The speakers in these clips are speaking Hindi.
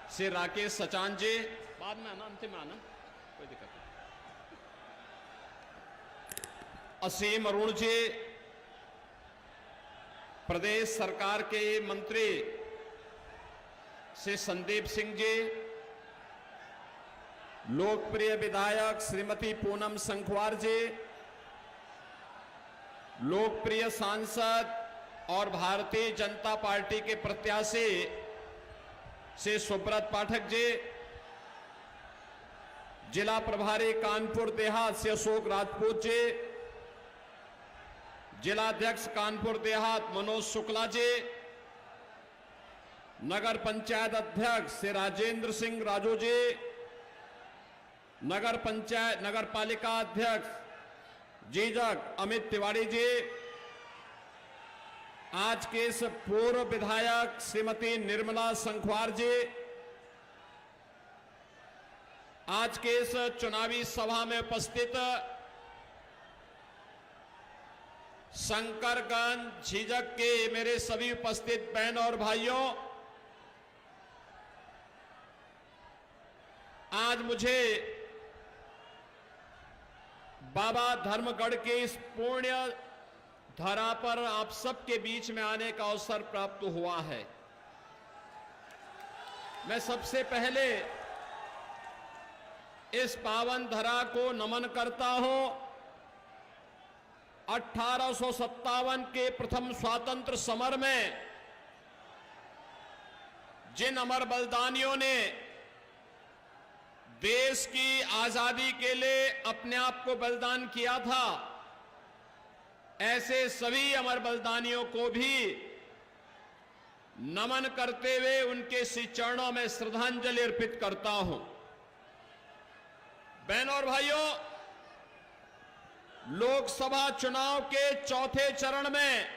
श्री राकेश सचान जी, बाद में आना, अंतिम में आना, कोई दिक्कत नहीं। असीम अरुण जी, प्रदेश सरकार के मंत्री श्री संदीप सिंह जी, लोकप्रिय विधायक श्रीमती पूनम संखवार जी, लोकप्रिय सांसद और भारतीय जनता पार्टी के प्रत्याशी श्री सुब्रत पाठक जी, जिला प्रभारी कानपुर देहात से अशोक राजपूत जी, जिलाध्यक्ष कानपुर देहात मनोज शुक्ला जी, नगर पंचायत अध्यक्ष श्री राजेंद्र सिंह राजू जी, नगर पालिका अध्यक्ष जीजक अमित तिवारी जी, आज के इस पूर्व विधायक श्रीमती निर्मला संखवार जी, आज के इस चुनावी सभा में उपस्थित शंकरगंज झीझक के मेरे सभी उपस्थित बहन और भाइयों, आज मुझे बाबा धर्मगढ़ के इस पुण्य धरा पर आप सबके बीच में आने का अवसर प्राप्त हुआ है। मैं सबसे पहले इस पावन धरा को नमन करता हूं। 1857 के प्रथम स्वतंत्र समर में जिन अमर बलिदानियों ने देश की आजादी के लिए अपने आप को बलिदान किया था, ऐसे सभी अमर बलिदानियों को भी नमन करते हुए उनके श्री चरणों में श्रद्धांजलि अर्पित करता हूं। बहनों और भाइयों, लोकसभा चुनाव के चौथे चरण में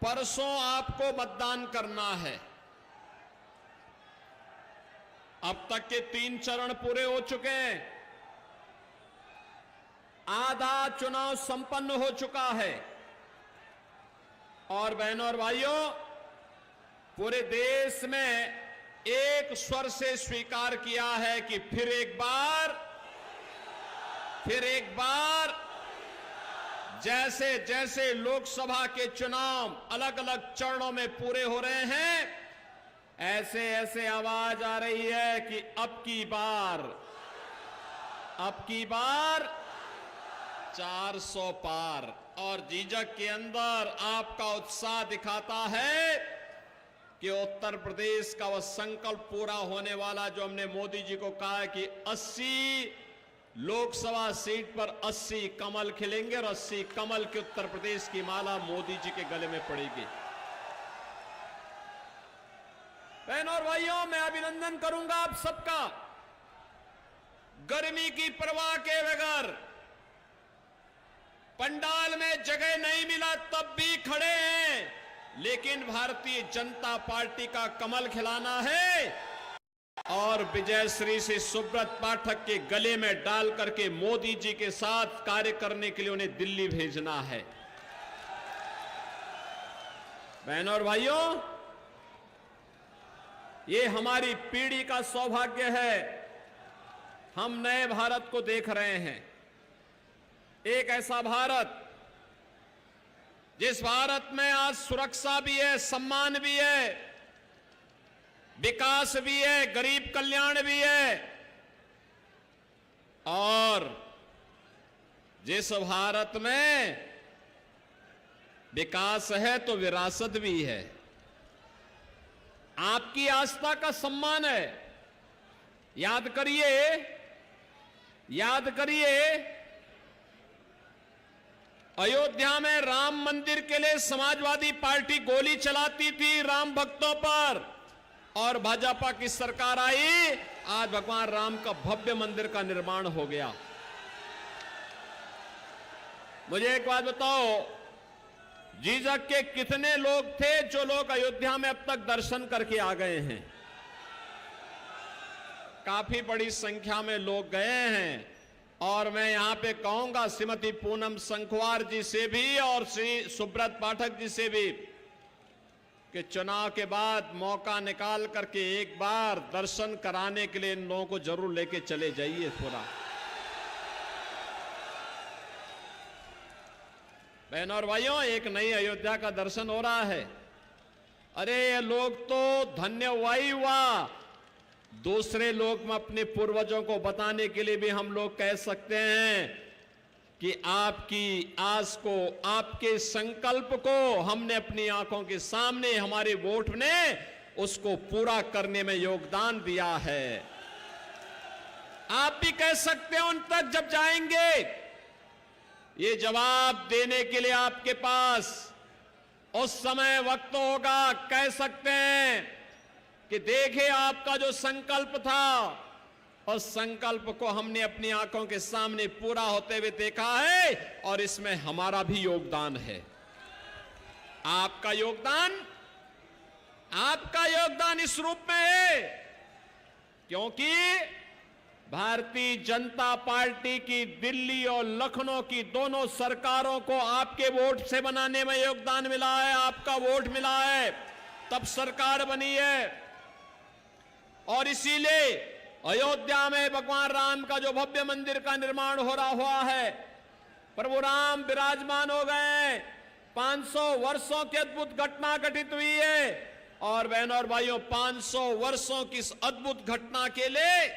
परसों आपको मतदान करना है। अब तक के 3 चरण पूरे हो चुके हैं। आधा चुनाव संपन्न हो चुका है और बहनों और भाइयों, पूरे देश में एक स्वर से स्वीकार किया है कि फिर एक बार जैसे जैसे लोकसभा के चुनाव अलग अलग चरणों में पूरे हो रहे हैं, ऐसे ऐसे आवाज आ रही है कि अब की बार 400 पार। और झीझक के अंदर आपका उत्साह दिखाता है कि उत्तर प्रदेश का वह संकल्प पूरा होने वाला जो हमने मोदी जी को कहा है कि 80 लोकसभा सीट पर 80 कमल खिलेंगे और 80 कमल के उत्तर प्रदेश की माला मोदी जी के गले में पड़ेगी। बहनों और भाइयों, मैं अभिनंदन करूंगा आप सबका। गर्मी की परवाह के बगैर पंडाल में जगह नहीं मिला तब भी खड़े हैं, लेकिन भारतीय जनता पार्टी का कमल खिलाना है और विजयश्री से सुब्रत पाठक के गले में डाल करके मोदी जी के साथ कार्य करने के लिए उन्हें दिल्ली भेजना है। बहनों और भाइयों, ये हमारी पीढ़ी का सौभाग्य है। हम नए भारत को देख रहे हैं, एक ऐसा भारत जिस भारत में आज सुरक्षा भी है, सम्मान भी है, विकास भी है, गरीब कल्याण भी है, और जिस भारत में विकास है तो विरासत भी है, आपकी आस्था का सम्मान है। याद करिए अयोध्या में राम मंदिर के लिए समाजवादी पार्टी गोली चलाती थी राम भक्तों पर, और भाजपा की सरकार आई, आज भगवान राम का भव्य मंदिर का निर्माण हो गया। मुझे एक बात बताओ, झीझक के कितने लोग थे जो लोग अयोध्या में अब तक दर्शन करके आ गए हैं? काफी बड़ी संख्या में लोग गए हैं। और मैं यहां पे कहूंगा श्रीमती पूनम संखवार जी से भी और श्री सुब्रत पाठक जी से भी कि चुनाव के बाद मौका निकाल करके एक बार दर्शन कराने के लिए इन लोगों को जरूर लेके चले जाइए पूरा। बहनों और भाइयों, एक नई अयोध्या का दर्शन हो रहा है। अरे ये लोग तो धन्य हुआ। दूसरे लोग में अपने पूर्वजों को बताने के लिए भी हम लोग कह सकते हैं कि आपकी आस को, आपके संकल्प को हमने अपनी आंखों के सामने, हमारे वोट ने उसको पूरा करने में योगदान दिया है। आप भी कह सकते हैं उन तक जब जाएंगे, ये जवाब देने के लिए आपके पास उस समय वक्त होगा। कह सकते हैं कि देखिए आपका जो संकल्प था, उस संकल्प को हमने अपनी आंखों के सामने पूरा होते हुए देखा है और इसमें हमारा भी योगदान है। आपका योगदान इस रूप में है क्योंकि भारतीय जनता पार्टी की दिल्ली और लखनऊ की दोनों सरकारों को आपके वोट से बनाने में योगदान मिला है, आपका वोट मिला है, तब सरकार बनी है। और इसीलिए अयोध्या में भगवान राम का जो भव्य मंदिर का निर्माण हो रहा हुआ है, प्रभु राम विराजमान हो गए। 500 वर्षों की अद्भुत घटना घटित हुई है और बहनों और भाइयों, 500 वर्षों की इस अद्भुत घटना के लिए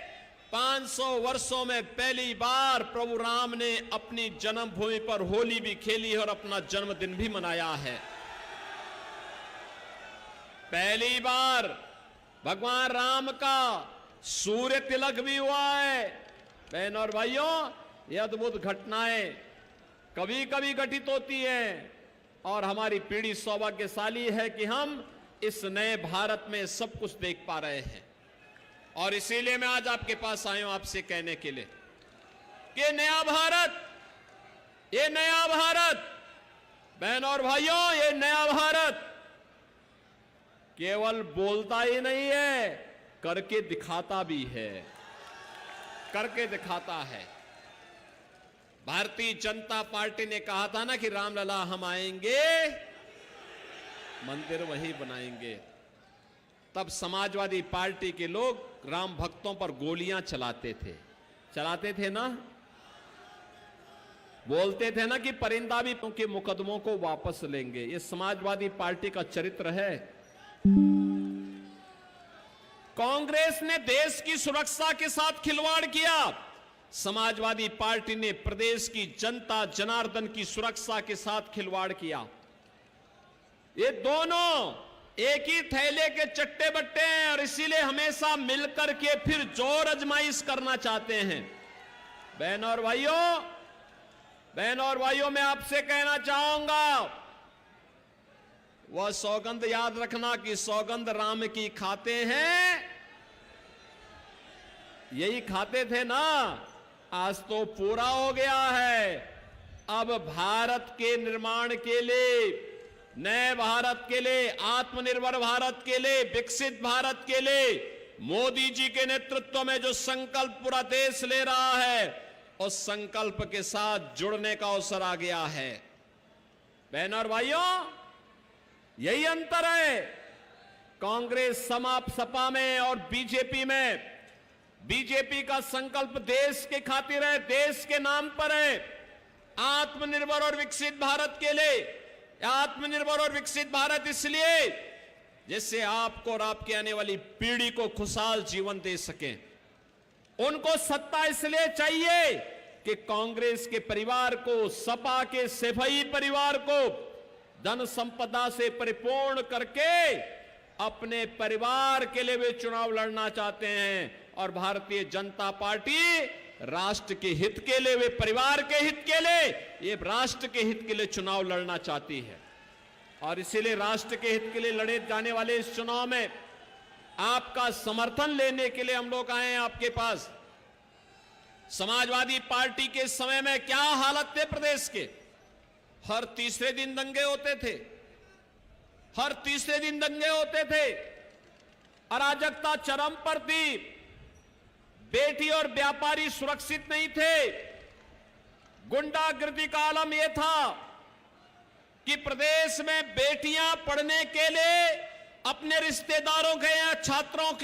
500 वर्षों में पहली बार प्रभु राम ने अपनी जन्मभूमि पर होली भी खेली और अपना जन्मदिन भी मनाया है। पहली बार भगवान राम का सूर्य तिलक भी हुआ है। बहनों और भाइयों, ये अद्भुत घटनाएं कभी कभी घटित होती हैं और हमारी पीढ़ी सौभाग्यशाली है कि हम इस नए भारत में सब कुछ देख पा रहे हैं। और इसीलिए मैं आज आपके पास आया हूं आपसे कहने के लिए कि ये नया भारत, बहनों और भाइयों, ये नया भारत केवल बोलता ही नहीं है, करके दिखाता भी है, करके दिखाता है। भारतीय जनता पार्टी ने कहा था ना कि रामलला हम आएंगे, मंदिर वही बनाएंगे। तब समाजवादी पार्टी के लोग राम भक्तों पर गोलियां चलाते थे ना, बोलते थे ना कि परिंदा भी उनके मुकदमों को वापस लेंगे। ये समाजवादी पार्टी का चरित्र है। कांग्रेस ने देश की सुरक्षा के साथ खिलवाड़ किया, समाजवादी पार्टी ने प्रदेश की जनता जनार्दन की सुरक्षा के साथ खिलवाड़ किया। ये दोनों एक ही थैले के चट्टे बट्टे हैं और इसीलिए हमेशा मिलकर के फिर जोर आजमाइश करना चाहते हैं। बहनों और भाइयों, मैं आपसे कहना चाहूंगा, वह सौगंध याद रखना कि सौगंध राम की खाते हैं, यही खाते थे ना, आज तो पूरा हो गया है। अब भारत के निर्माण के लिए, नए भारत के लिए, आत्मनिर्भर भारत के लिए, विकसित भारत के लिए मोदी जी के नेतृत्व में जो संकल्प पूरा देश ले रहा है, उस संकल्प के साथ जुड़ने का अवसर आ गया है। बहनों और भाइयों, यही अंतर है कांग्रेस सपा में और बीजेपी में। बीजेपी का संकल्प देश के खातिर है, देश के नाम पर है, आत्मनिर्भर और विकसित भारत के लिए। आत्मनिर्भर और विकसित भारत इसलिए जिससे आपको और आपकी आने वाली पीढ़ी को खुशहाल जीवन दे सकें। उनको सत्ता इसलिए चाहिए कि कांग्रेस के परिवार को, सपा के सफाई परिवार को धन संपदा से परिपूर्ण करके अपने परिवार के लिए वे चुनाव लड़ना चाहते हैं। और भारतीय जनता पार्टी राष्ट्र के हित के लिए, वे परिवार के हित के लिए, ये राष्ट्र के हित के लिए चुनाव लड़ना चाहती है। और इसीलिए राष्ट्र के हित के लिए लड़े जाने वाले इस चुनाव में आपका समर्थन लेने के लिए हम लोग आए हैं आपके पास। समाजवादी पार्टी के समय में क्या हालत थे प्रदेश के, हर तीसरे दिन दंगे होते थे, हर तीसरे दिन दंगे होते थे, अराजकता चरम पर थी, बेटी और व्यापारी सुरक्षित नहीं थे, गुंडागर्दी का आलम यह था। कि प्रदेश में बेटियां पढ़ने के लिए अपने रिश्तेदारों के या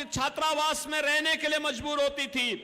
छात्रावास में रहने के लिए मजबूर होती थी।